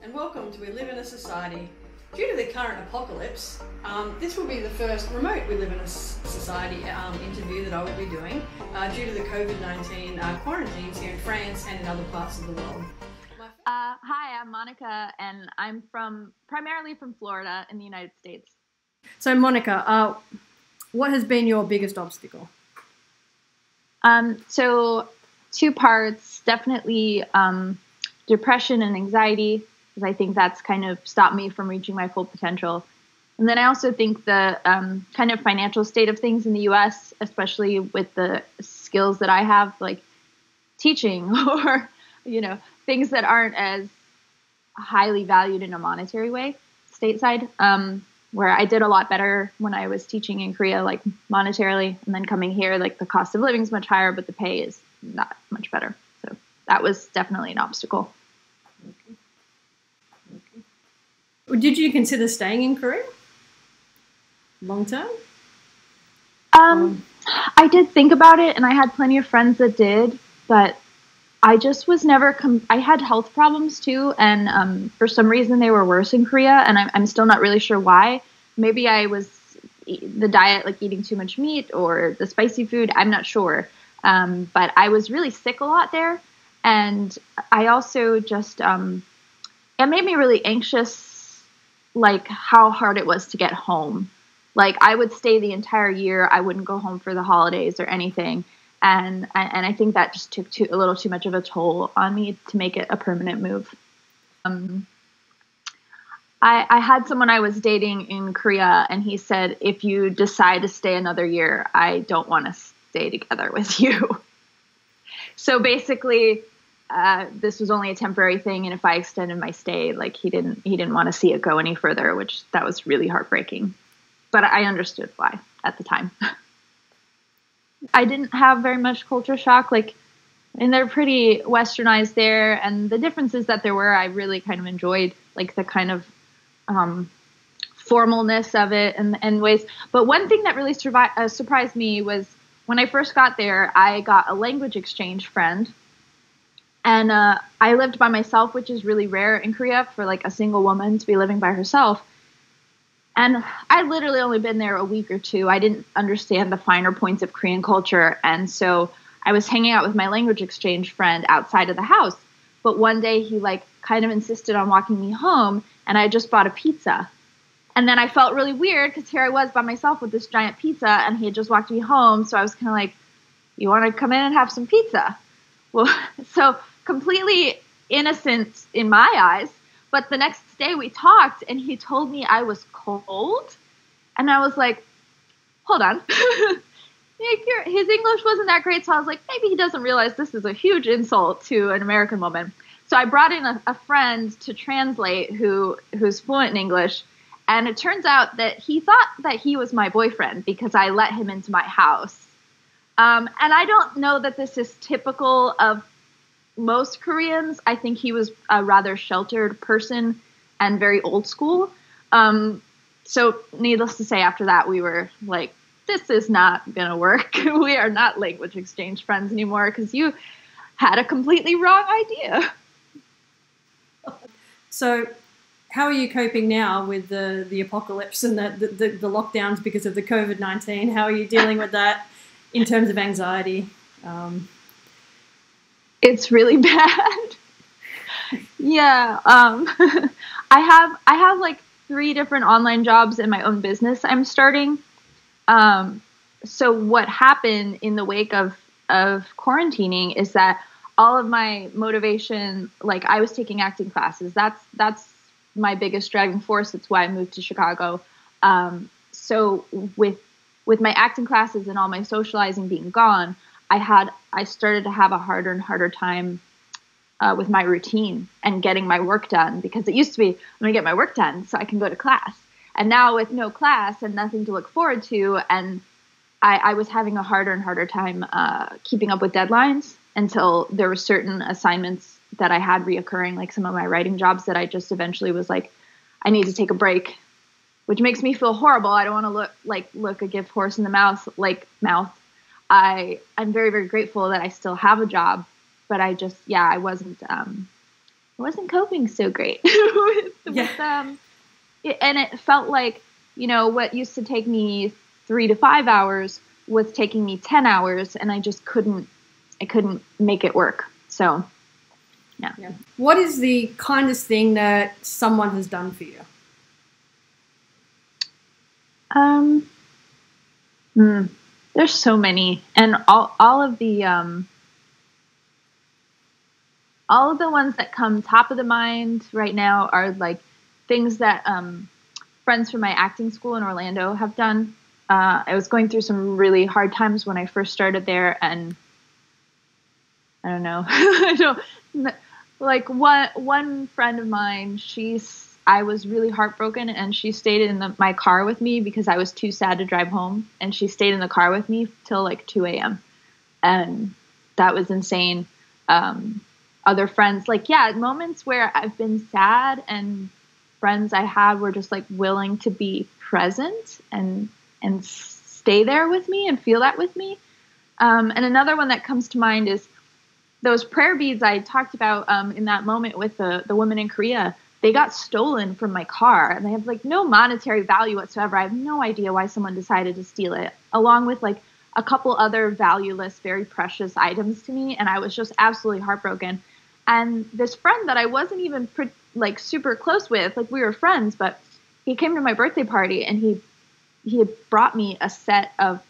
and welcome to We Live in a Society. Due to the current apocalypse, this will be the first remote We Live in a Society interview that I will be doing due to the COVID-19 quarantines here in France and in other parts of the world. Hi, I'm Monica, and I'm primarily from Florida in the United States. So Monica, what has been your biggest obstacle? So two parts, definitely depression and anxiety, because I think that's kind of stopped me from reaching my full potential. And then I also think the kind of financial state of things in the U.S., especially with the skills that I have, like teaching or, things that aren't as highly valued in a monetary way stateside, where I did a lot better when I was teaching in Korea, like monetarily, and then coming here, like the cost of living is much higher, but the pay is not much better. So that was definitely an obstacle. Did you consider staying in Korea long term? I did think about it, and I had plenty of friends that did, but I just was never, I had health problems too, and for some reason they were worse in Korea, and I'm still not really sure why. Maybe I was the diet, like eating too much meat or the spicy food, I'm not sure. But I was really sick a lot there, and I also just, it made me really anxious, like how hard it was to get home. Like I would stay the entire year, I wouldn't go home for the holidays or anything. And I think that just took a little too much of a toll on me to make it a permanent move. I had someone I was dating in Korea, and he said, if you decide to stay another year, I don't want to stay together with you. So basically, this was only a temporary thing, and if I extended my stay, like he didn't want to see it go any further, which that was really heartbreaking. But I understood why at the time. I didn't have very much culture shock, and they're pretty westernized there, and the differences that there were, I really kind of enjoyed, like the kind of formalness of it and ways. But one thing that really surprised me was when I first got there, I got a language exchange friend, and I lived by myself, which is really rare in Korea for like a single woman to be living by herself. And I'd literally only been there a week or two. I didn't understand the finer points of Korean culture. And so I was hanging out with my language exchange friend outside of the house. But one day he kind of insisted on walking me home, and I just bought a pizza. And then I felt really weird because here I was by myself with this giant pizza, and he had just walked me home. So I was kind of like, you want to come in and have some pizza? Well, so completely innocent in my eyes. But the next day we talked, and he told me I was cold. And I was like, hold on. His English wasn't that great. So I was like, maybe he doesn't realize this is a huge insult to an American woman. So I brought in a friend to translate who's fluent in English. And it turns out that he thought that he was my boyfriend because I let him into my house. And I don't know that this is typical of most Koreans. I think he was a rather sheltered person and very old school. So needless to say, after that, we were like, this is not going to work. We are not language exchange friends anymore because you had a completely wrong idea. So how are you coping now with the apocalypse and the lockdowns because of the COVID-19? How are you dealing with that in terms of anxiety? It's really bad. Yeah. I have like 3 different online jobs in my own business I'm starting. So what happened in the wake of quarantining is that all of my motivation, like I was taking acting classes. That's my biggest driving force. That's why I moved to Chicago. So with my acting classes and all my socializing being gone, I started to have a harder and harder time with my routine and getting my work done, because it used to be, I'm going to get my work done so I can go to class. And now with no class and nothing to look forward to, and I was having a harder and harder time keeping up with deadlines until there were certain assignments that I had reoccurring, like some of my writing jobs, that I just eventually was like, I need to take a break, which makes me feel horrible. I don't want to look a gift horse in the mouth. I'm very, very grateful that I still have a job, but I wasn't wasn't coping so great with and it felt like, you know, what used to take me 3 to 5 hours was taking me 10 hours, and I just couldn't make it work. So, yeah. What is the kindest thing that someone has done for you? There's so many, and all of the ones that come top of the mind right now are like things that friends from my acting school in Orlando have done. I was going through some really hard times when I first started there, and I don't know, like one friend of mine, I was really heartbroken, and she stayed in my car with me because I was too sad to drive home, and she stayed in the car with me till like 2 a.m. and that was insane. Other friends, like, moments where I've been sad, and friends I had were just like willing to be present and stay there with me and feel that with me. And another one that comes to mind is those prayer beads I talked about in that moment with the woman in Korea. They got stolen from my car, and they have like no monetary value whatsoever. I have no idea why someone decided to steal it, along with like a couple other valueless, very precious items to me. And I was just absolutely heartbroken. And this friend that I wasn't even like super close with, like we were friends, but he came to my birthday party, and he had brought me a set of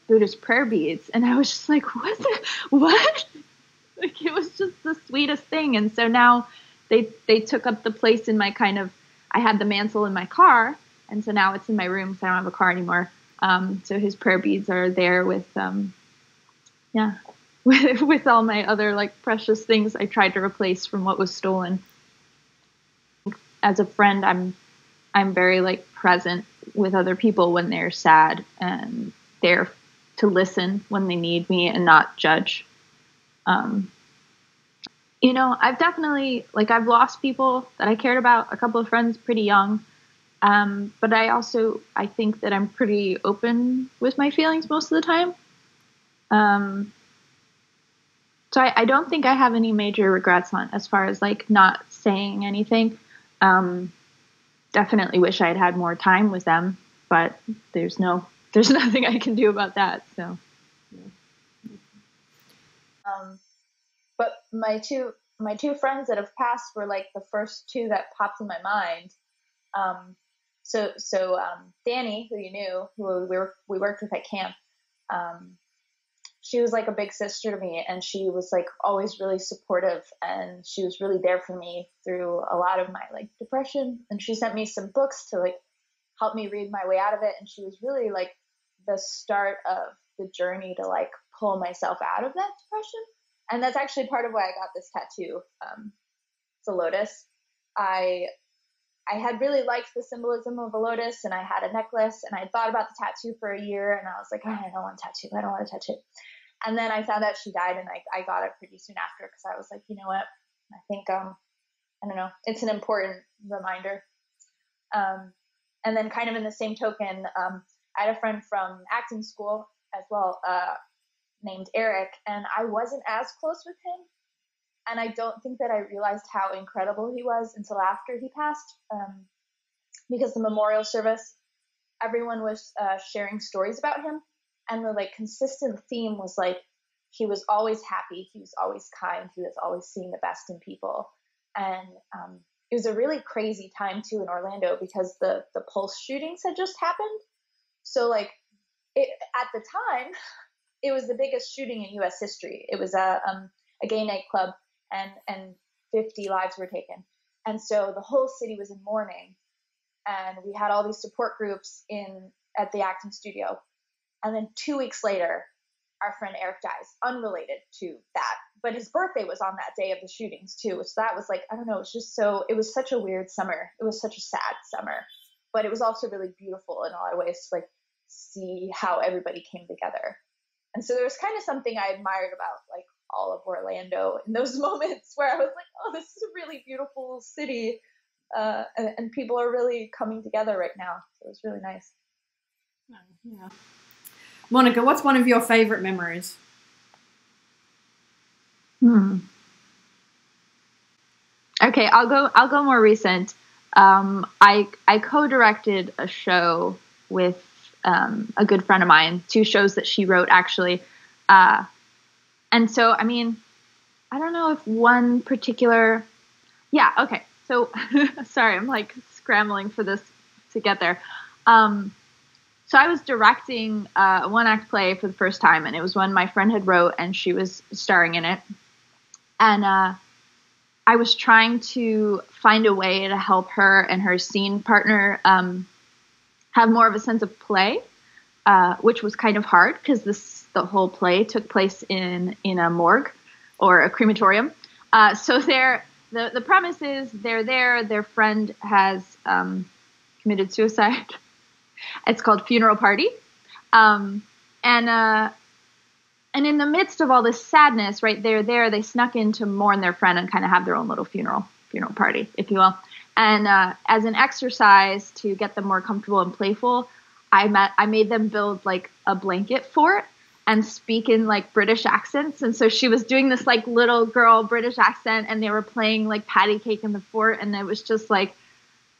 Buddhist prayer beads. And I was just like, what? Like, it was just the sweetest thing. And so now they took up the place in my I had the mantle in my car. And so now it's in my room, so I don't have a car anymore. So his prayer beads are there with with all my other like precious things I tried to replace from what was stolen. As a friend, I'm very like present with other people when they're sad, and there to listen when they need me and not judge. You know, I've definitely, like, I've lost people that I cared about, a couple of friends pretty young. But I think that I'm pretty open with my feelings most of the time. So I don't think I have any major regrets as far as like not saying anything. Definitely wish I had had more time with them, but there's nothing I can do about that. So, but my two friends that have passed were like the first two that popped in my mind. So Danny, who you knew, who we worked with at camp, she was like a big sister to me, and she was like always really supportive, and she was really there for me through a lot of my like depression. And she sent me some books to like help me read my way out of it. And she was really like the start of the journey to like pull myself out of that depression. And that's actually part of why I got this tattoo. It's a lotus. I had really liked the symbolism of a lotus, and I had a necklace, and I had thought about the tattoo for a year, and I was like, oh, I don't want a tattoo. I don't want a tattoo. And then I found out she died, and I got it pretty soon after, because I was like, you know what? I think, I don't know, it's an important reminder. And then kind of in the same token, I had a friend from acting school as well, named Eric, and I wasn't as close with him. And I don't think that I realized how incredible he was until after he passed, because the memorial service, everyone was sharing stories about him. And the like consistent theme was like, he was always happy. He was always kind. He was always seeing the best in people. And it was a really crazy time too in Orlando, because the Pulse shootings had just happened. So like at the time, it was the biggest shooting in U.S. history. It was a gay nightclub, and 50 lives were taken. And so the whole city was in mourning, and we had all these support groups at the acting studio. And then 2 weeks later, our friend Eric dies, unrelated to that. But his birthday was on that day of the shootings too. So that was like, I don't know, it was such a weird summer. It was such a sad summer, but it was also really beautiful in a lot of ways to like see how everybody came together. And so there was kind of something I admired about like all of Orlando in those moments where I was like, oh, this is a really beautiful city. And people are really coming together right now. So it was really nice. Yeah. Monica, what's one of your favorite memories? Okay, I'll go more recent. I co-directed a show with a good friend of mine, 2 shows that she wrote actually. And so, I mean, I don't know if one particular, yeah, okay. So, sorry, I'm like scrambling for this to get there. So I was directing a 1-act play for the first time, and it was one my friend had wrote, and she was starring in it. And I was trying to find a way to help her and her scene partner have more of a sense of play, which was kind of hard because the whole play took place in a morgue or a crematorium. So the premise is they're there, their friend has committed suicide. It's called Funeral Party. And in the midst of all this sadness, right, they're there, they snuck in to mourn their friend and kind of have their own little funeral party, if you will. And as an exercise to get them more comfortable and playful, I made them build like a blanket fort and speak in like British accents. And so she was doing this like little girl British accent, and they were playing like patty cake in the fort. And it was just like,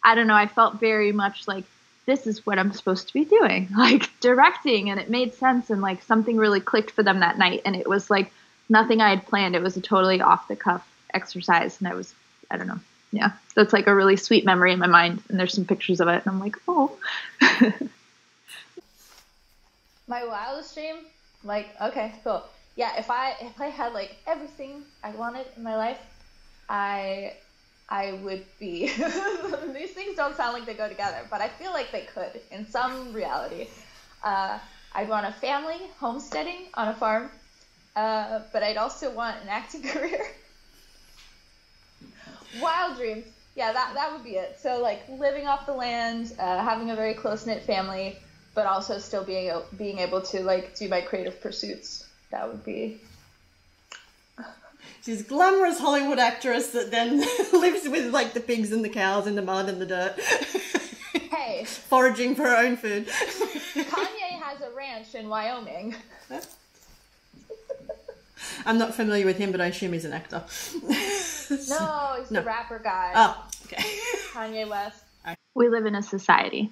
I don't know, I felt very much like, this is what I'm supposed to be doing, like directing. And it made sense, and like something really clicked for them that night. And it was like nothing I had planned. It was a totally off the cuff exercise. And I don't know. Yeah. So it's like a really sweet memory in my mind. And there's some pictures of it. And I'm like, oh. My wildest dream? Like, okay, cool. Yeah, if I had like everything I wanted in my life, I would be, these things don't sound like they go together, but I feel like they could in some reality. I'd want a family, homesteading on a farm, but I'd also want an acting career. Wild dreams. Yeah, that would be it. So like living off the land, having a very close-knit family, but also still being able to like do my creative pursuits. That would be... She's a glamorous Hollywood actress that then lives with like the pigs and the cows in the mud and the dirt. Hey. Foraging for her own food. Kanye has a ranch in Wyoming. I'm not familiar with him, but I assume he's an actor. No, he's the rapper guy. Oh, okay. Kanye West. We live in a society.